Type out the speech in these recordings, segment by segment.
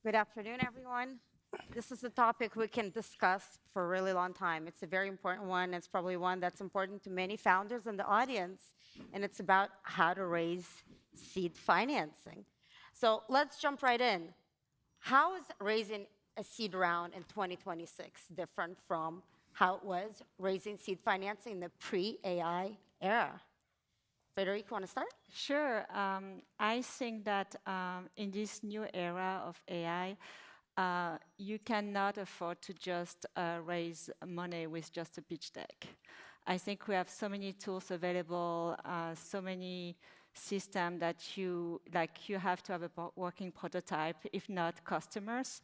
Good afternoon, everyone. This is a topic we can discuss for a really long time. It's a very important one. It's probably one that's important to many founders in the audience, and it's about how to raise seed financing. So let's jump right in. How is raising a seed round in 2026 different from how it was raising seed financing in the pre-AI era? Federico, want to start? Sure. I think that in this new era of AI, you cannot afford to just raise money with just a pitch deck. I think we have so many tools available, so many systems that you have to have a working prototype, if not customers.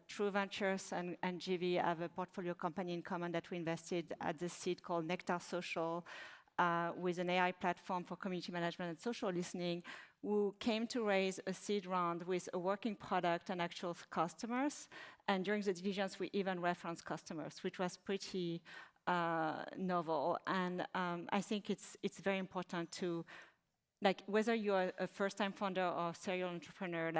True Ventures and GV have a portfolio company in common that we invested at the seed called Nectar Social, with an AI platform for community management and social listening, who came to raise a seed round with a working product and actual customers. And during the diligence, we even referenced customers, which was pretty novel. And I think it's very important to, whether you're a first-time founder or a serial entrepreneur,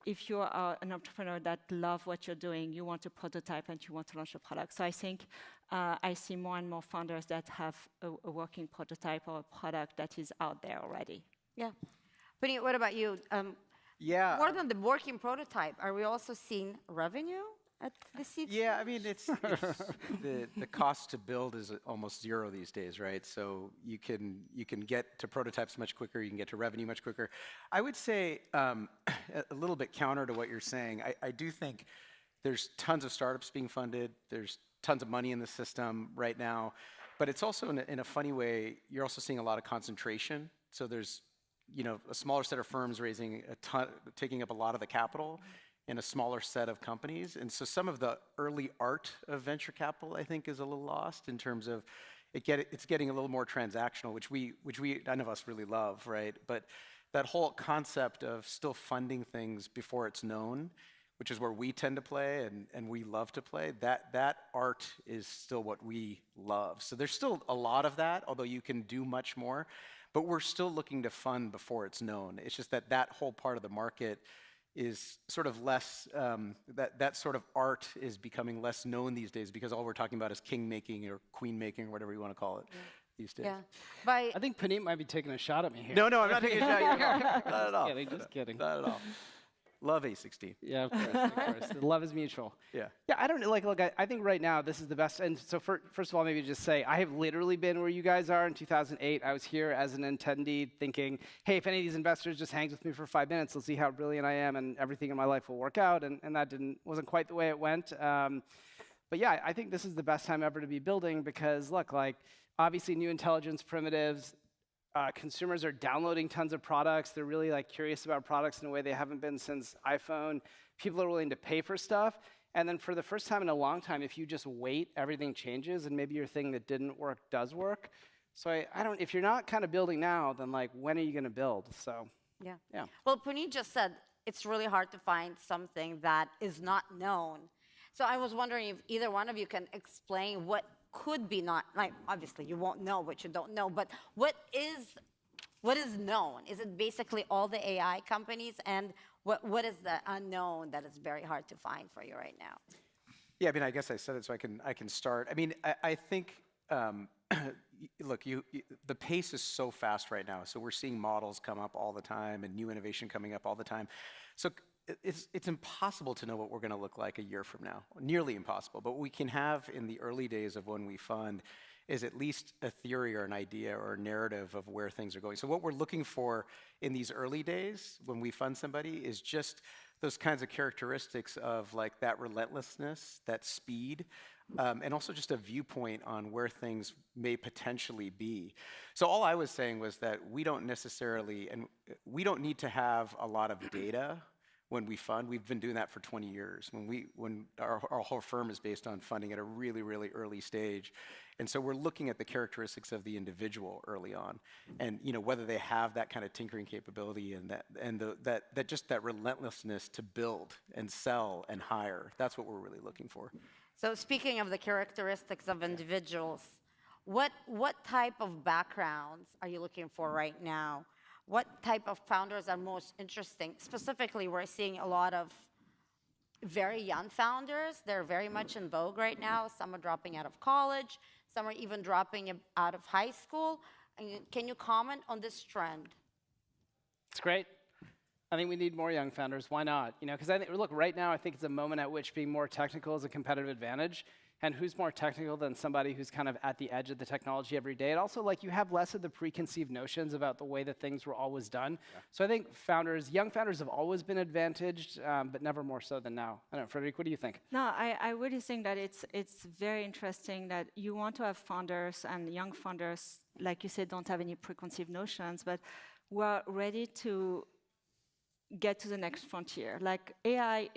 if you are an entrepreneur that loves what you're doing, you want to prototype and you want to launch a product. So I think I see more and more founders that have a working prototype or a product that is out there already. Yeah. Puneet, what about you? Yeah. More than the working prototype, are we also seeing revenue at the seed Yeah, stage? I mean, it's the cost to build is almost zero these days, right? So you can get to prototypes much quicker, you can get to revenue much quicker. I would say a little bit counter to what you're saying. I do think there's tons of startups being funded. There's tons of money in the system right now, but it's also in a funny way, you're also seeing a lot of concentration. So there's a smaller set of firms raising a ton, taking up a lot of the capital in a smaller set of companies. And so some of the early art of venture capital, I think, is a little lost in terms of it's getting a little more transactional, which none of us really love, right? But that whole concept of still funding things before it's known, which is where we tend to play and we love to play, that art is still what we love. So there's still a lot of that, although you can do much more, but we're still looking to fund before it's known. It's just that whole part of the market is sort of less, that sort of art is becoming less known these days because all we're talking about is king making or queen making or whatever you want to call it these days. Yeah. I think Puneet might be taking a shot at me here. No, I'm not taking a shot at you. Not at all. Just kidding. Not at all. Love A16. Yeah, of course. The love is mutual. Yeah. Yeah, I don't know. Look, I think right now this is the best. And so first of all, maybe just say, I have literally been where you guys are in 2008. I was here as an attendee thinking, hey, if any of these investors just hangs with me for 5 minutes, they'll see how brilliant I am and everything in my life will work out. And that wasn't quite the way it went. But yeah, I think this is the best time ever to be building because look, obviously new intelligence primitives, consumers are downloading tons of products. They're really curious about products in a way they haven't been since iPhone. People are willing to pay for stuff. And then for the first time in a long time, if you just wait, everything changes and maybe your thing that didn't work does work. So if you're not kind of building now, then when are you going to build? So yeah. Yeah. Well, Puneet just said it's really hard to find something that is not known. So I was wondering if either one of you can explain what could be not, obviously you won't know what you don't know, but what is known? Is it basically all the AI companies, and what is the unknown that is very hard to find for you right now? Yeah, I mean, I guess I said it so I can start. I mean, I think, look, the pace is so fast right now. So we're seeing models come up all the time and new innovation coming up all the time. So it's impossible to know what we're going to look like a year from now, nearly impossible. But what we can have in the early days of when we fund is at least a theory or an idea or a narrative of where things are going. So what we're looking for in these early days when we fund somebody is just those kinds of characteristics of that relentlessness, that speed, and also just a viewpoint on where things may potentially be. So all I was saying was that we don't need to have a lot of data when we fund. We've been doing that for 20 years. When our whole firm is based on funding at a really, really early stage. And so we're looking at the characteristics of the individual early on, and whether they have that kind of tinkering capability and that relentlessness to build and sell and hire. That's what we're really looking for. So speaking of the characteristics of individuals, what type of backgrounds are you looking for right now? What type of founders are most interesting? Specifically, we're seeing a lot of very young founders. They're very much in vogue right now. Some are dropping out of college. Some are even dropping out of high school. And can you comment on this trend? It's great. I think we need more young founders. Why not? You know, because I think, look, right now I think it's a moment at which being more technical is a competitive advantage. And who's more technical than somebody who's kind of at the edge of the technology every day? And also, like, you have less of the preconceived notions about the way that things were always done. Yeah. So I think founders, young founders, have always been advantaged, but never more so than now. I don't know, Frederic, what do you think? No, I really think that it's very interesting that you want to have founders and young founders, like you said, don't have any preconceived notions, but we're ready to get to the next frontier. Like, AI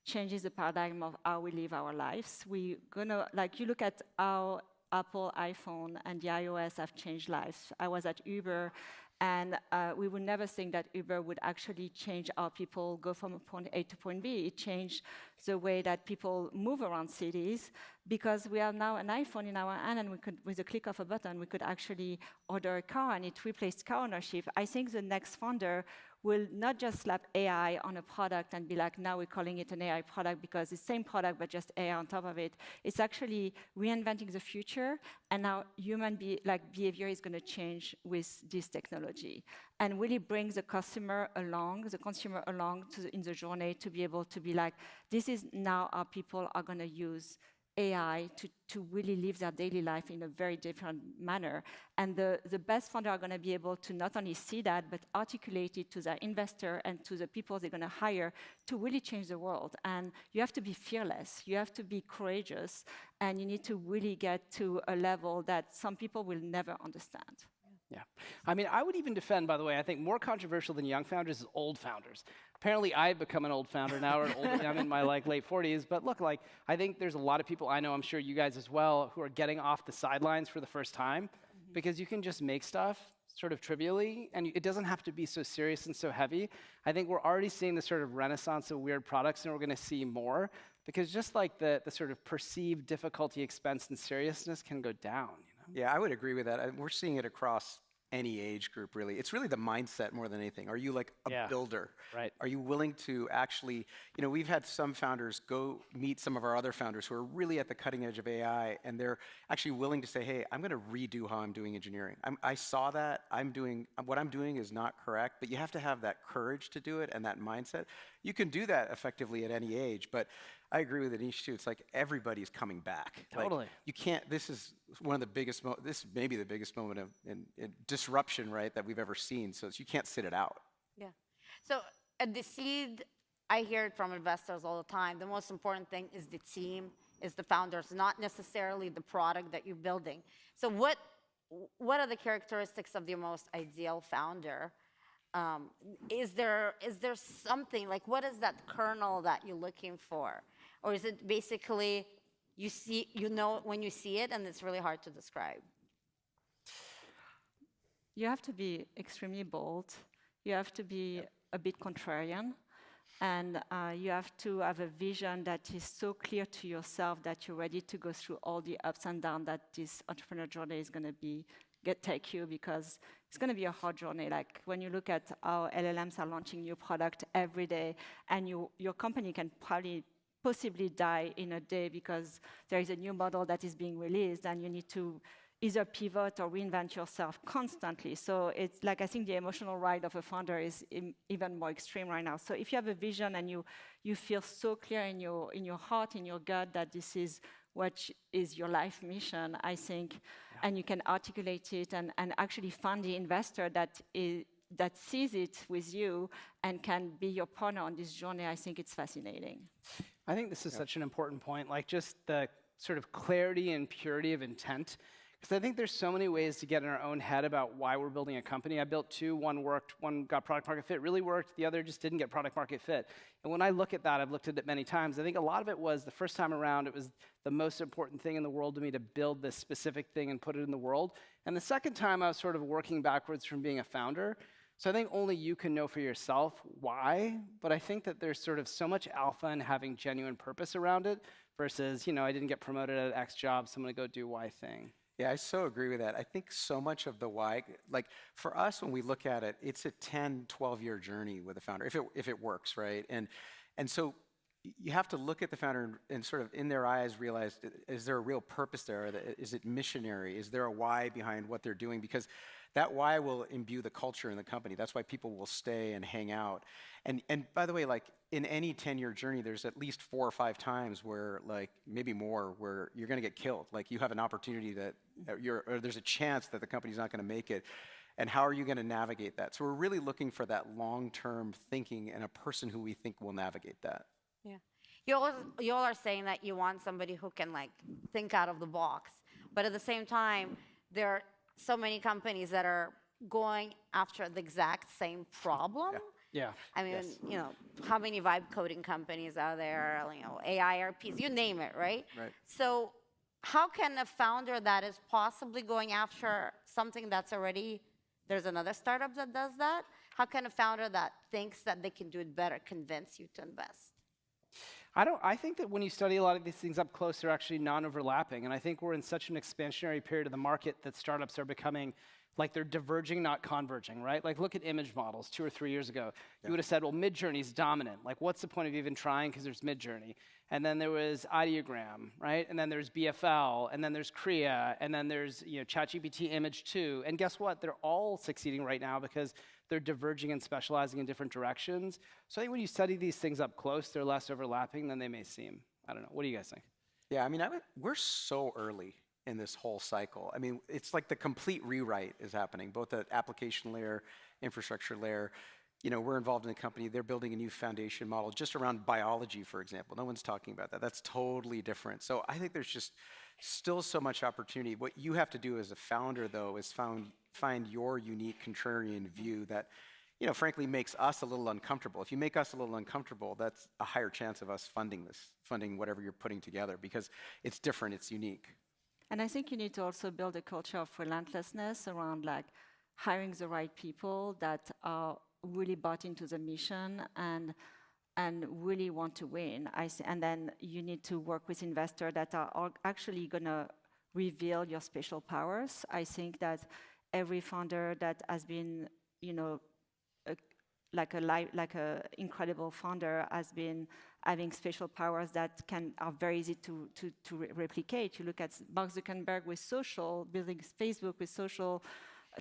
changes the paradigm of how we live our lives. We're gonna, like, you look at how Apple iPhone and the iOS have changed lives. I was at Uber, and we would never think that Uber would actually change how people go from point A to point B. It changed the way that people move around cities, because we have now an iPhone in our hand, and we could, with a click of a button, we could actually order a car, and it replaced car ownership. I think the next founder will not just slap AI on a product and be like, now we're calling it an AI product because it's the same product but just AI on top of it. It's actually reinventing the future, and how human behavior is going to change with this technology, and really bring the customer along, the consumer along in the journey, to be able to be like, this is now how people are going to use AI to really live their daily life in a very different manner. And the best founders are going to be able to not only see that, but articulate it to their investor and to the people they're going to hire to really change the world. And you have to be fearless. You have to be courageous. And you need to really get to a level that some people will never understand. Yeah. I mean, I would even defend, by the way, I think more controversial than young founders is old founders. Apparently, I've become an old founder now, or I'm in my late 40s. But look, I think there's a lot of people I know, I'm sure you guys as well, who are getting off the sidelines for the first time, because you can just make stuff sort of trivially, and it doesn't have to be so serious and so heavy. I think we're already seeing the sort of renaissance of weird products, and we're going to see more, because just like the sort of perceived difficulty, expense, and seriousness can go down. Yeah, I would agree with that. We're seeing it across any age group, really. It's really the mindset more than anything. Are you like a builder? Right. Are you willing to actually, we've had some founders go meet some of our other founders who are really at the cutting edge of AI, and they're actually willing to say, hey, I'm going to redo how I'm doing engineering. I saw that. What I'm doing is not correct, but you have to have that courage to do it and that mindset. You can do that effectively at any age, but I agree with Anish too. It's like everybody's coming back. Totally. Like, you can't, this is one of the biggest, this may be the biggest moment of in disruption, right, that we've ever seen. So you can't sit it out. Yeah. So at the seed, I hear it from investors all the time. The most important thing is the team, is the founders, not necessarily the product that you're building. So what are the characteristics of the most ideal founder? Is there something, like, what is that kernel that you're looking for? Or is it basically you know when you see it and it's really hard to describe? You have to be extremely bold. You have to be a bit contrarian. And you have to have a vision that is so clear to yourself that you're ready to go through all the ups and downs that this entrepreneur journey is going to take you, because it's going to be a hard journey. Like, when you look at how LLMs are launching new product every day, and your company can possibly die in a day because there is a new model that is being released, and you need to either pivot or reinvent yourself constantly. So it's like, I think the emotional ride of a founder is even more extreme right now. So if you have a vision and you feel so clear in your heart, in your gut, that this is what is your life mission, I think, and you can articulate it and actually find the investor that sees it with you and can be your partner on this journey, I think it's fascinating. I think this is such an important point, like just the sort of clarity and purity of intent. Because I think there's so many ways to get in our own head about why we're building a company. I built two, one worked, one got product market fit, really worked, the other just didn't get product market fit. And when I look at that, I've looked at it many times, I think a lot of it was the first time around, it was the most important thing in the world to me to build this specific thing and put it in the world. And the second time, I was sort of working backwards from being a founder. So I think only you can know for yourself why, but I think that there's sort of so much alpha in having genuine purpose around it versus, I didn't get promoted at X job, so I'm going to go do Y thing. Yeah, I so agree with that. I think so much of the why, like for us, when we look at it, it's a 10, 12-year journey with a founder, if it works, right? And so you have to look at the founder and sort of in their eyes realize, is there a real purpose there? Is it missionary? Is there a why behind what they're doing? Because that why will imbue the culture in the company. That's why people will stay and hang out. And by the way, like in any 10-year journey, there's at least 4 or 5 times where, like maybe more, where you're going to get killed. Like you have an opportunity that or there's a chance that the company's not going to make it. And how are you going to navigate that? So we're really looking for that long-term thinking and a person who we think will navigate that. Yeah. You all are saying that you want somebody who can like think out of the box. But at the same time, there are so many companies that are going after the exact same problem. Yeah. I mean, you know, how many vibe coding companies are there, you know, AIRPs, you name it, right? Right. So how can a founder that is possibly going after something that's already, there's another startup that does that, how can a founder that thinks that they can do it better convince you to invest? I think that when you study a lot of these things up close, they're actually non-overlapping. And I think we're in such an expansionary period of the market that startups are becoming like they're diverging, not converging, right? Like look at image models 2 or 3 years ago. You would have said, well, Midjourney's dominant. Like what's the point of even trying because there's Midjourney? And then there was Ideogram, right? And then there's BFL, and then there's Krea, and then there's ChatGPT Image 2. And guess what? They're all succeeding right now because they're diverging and specializing in different directions. So I think when you study these things up close, they're less overlapping than they may seem. I don't know. What do you guys think? Yeah, I mean, we're so early in this whole cycle. I mean, it's like the complete rewrite is happening, both at application layer, infrastructure layer. You know, we're involved in a company, they're building a new foundation model just around biology, for example. No one's talking about that. That's totally different. So I think there's just still so much opportunity. What you have to do as a founder, though, is find your unique contrarian view that, you know, frankly makes us a little uncomfortable. If you make us a little uncomfortable, that's a higher chance of us funding whatever you're putting together because it's different, it's unique. And I think you need to also build a culture of relentlessness around like hiring the right people that are really bought into the mission and really want to win. And then you need to work with investors that are actually going to reveal your special powers. I think that every founder that has been, you know, like a incredible founder has been having special powers that are very easy to replicate. You look at Mark Zuckerberg with social, building Facebook with social,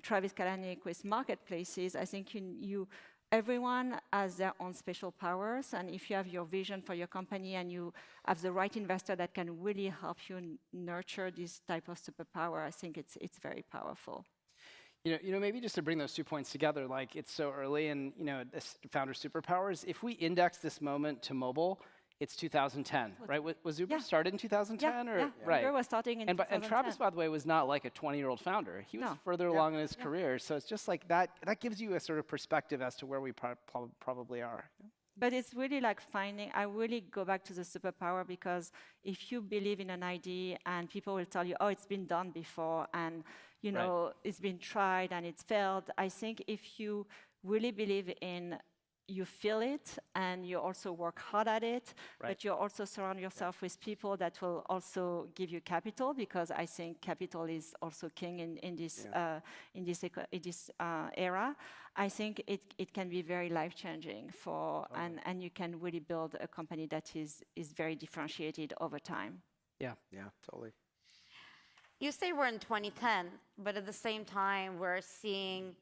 Travis Kalanick with marketplaces. I think everyone has their own special powers, and if you have your vision for your company and you have the right investor that can really help you nurture this type of superpower, I think it's very powerful. You know, maybe just to bring those 2 points together, like it's so early and, you know, this founder superpowers, if we index this moment to mobile, it's 2010, right? Was Uber started in 2010? Yeah, right. Uber was starting in 2010. And Travis, by the way, was not like a 20-year-old founder. He was further along in his career. So it's just like that gives you a sort of perspective as to where we probably are. But it's really like I really go back to the superpower because if you believe in an idea and people will tell you, oh, it's been done before and, you know, it's been tried and it's failed. I think if you really believe in, you feel it and you also work hard at it, but you also surround yourself with people that will also give you capital because I think capital is also king in this era. I think it can be very life-changing and you can really build a company that is very differentiated over time. Yeah, totally. You say we're in 2010, but at the same time, we're seeing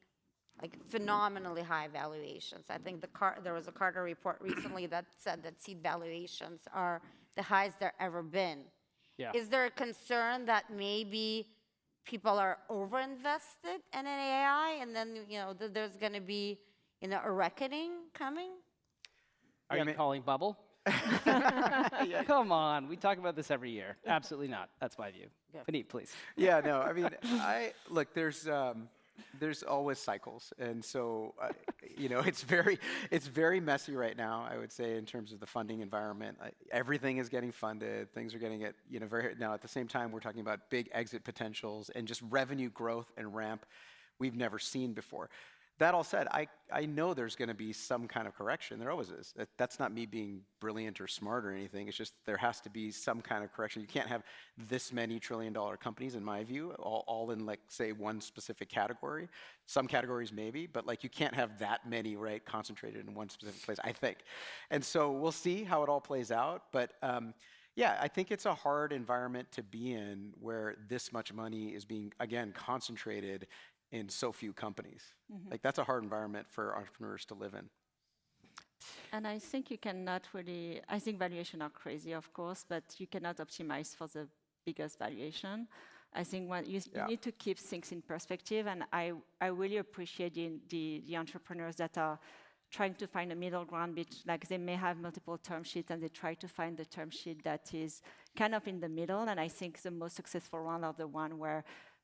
like phenomenally high valuations. I think there was a Carter report recently that said that seed valuations are the highest there ever been. Yeah. Is there a concern that maybe people are overinvested in an AI and then, you know, there's going to be, you know, a reckoning coming? Are you calling bubble? Come on, we talk about this every year. Absolutely not. That's my view. Puneet, please. Yeah, no, I mean, look, there's always cycles, and so you know, it's very messy right now, I would say, in terms of the funding environment. Everything is getting funded, things are getting now at the same time we're talking about big exit potentials and just revenue growth and ramp we've never seen before. That all said, I know there's going to be some kind of correction. There always is. That's not me being brilliant or smart or anything. It's just there has to be some kind of correction. You can't have this many trillion-dollar companies, in my view, all in, like, say, one specific category. Some categories maybe, but like you can't have that many, right, concentrated in one specific place, I think. And so we'll see how it all plays out. But yeah, I think it's a hard environment to be in where this much money is being, again, concentrated in so few companies. Like, that's a hard environment for entrepreneurs to live in. And I think you cannot really, I think valuation are crazy, of course, but you cannot optimize for the biggest valuation. I think you need to keep things in perspective, and I really appreciate the entrepreneurs that are trying to find a middle ground, like they may have multiple term sheets and they try to find the term sheet that is kind of in the middle. And I think the most successful one are the one where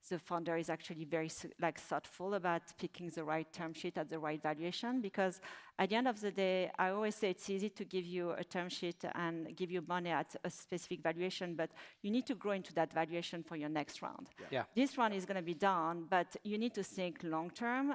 the founder is actually very thoughtful about picking the right term sheet at the right valuation, because at the end of the day, I always say it's easy to give you a term sheet and give you money at a specific valuation, but you need to grow into that valuation for your next round. Yeah. This round is going to be down, but you need to think long term,